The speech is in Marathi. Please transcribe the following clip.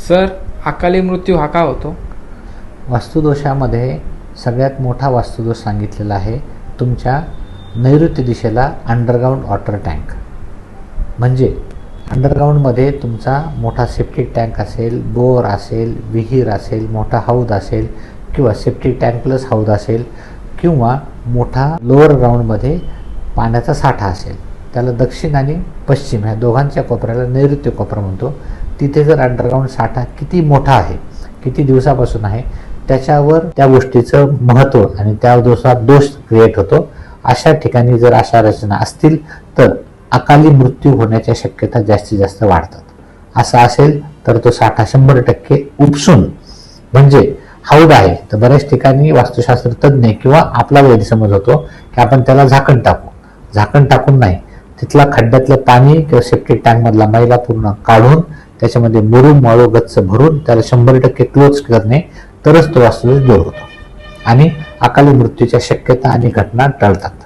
सर, अकाली मृत्यू हा का होतो? वास्तुदोषामध्ये सगळ्यात मोठा वास्तुदोष सांगितलेला आहे तुमच्या नैऋत्य दिशेला अंडरग्राऊंड वॉटर टँक. म्हणजे अंडरग्राऊंडमध्ये तुमचा मोठा सेप्टिक टँक असेल, बोर असेल, विहीर असेल, मोठा हौद असेल किंवा सेप्टिक टँक प्लस हौद असेल किंवा मोठा लोअर ग्राउंडमध्ये पाण्याचा साठा असेल, त्याला दक्षिण आणि पश्चिम ह्या दोघांच्या कोपऱ्याला नैऋत्य कोपरा म्हणतो. तिथे जर अंडरग्राऊंड साठा किती मोठा आहे, किती दिवसापासून आहे, त्याच्यावर त्या गोष्टीचं महत्त्व आणि त्या दिवसात दोष क्रिएट होतो. अशा ठिकाणी जर अशा रचना असतील तर अकाली मृत्यू होण्याच्या शक्यता जास्तीत जास्त वाढतात. असं असेल तर तो साठा 100% उपसून, म्हणजे हौद आहे तर बऱ्याच ठिकाणी वास्तुशास्त्र तज्ज्ञ किंवा आपला गैरसमज होतो की आपण त्याला झाकण टाकू. झाकण टाकून नाही, तिथला खड्ड्यातलं पाणी किंवा सेप्टिक टँकमधला मैला पूर्ण काढून त्याच्यामध्ये मुरुम वाळू गच्च भरून त्याला 100% क्लोज करणे, तरच तो वास्तुदोष दूर होतो आणि अकाली मृत्यूच्या शक्यता आणि घटना टळतात.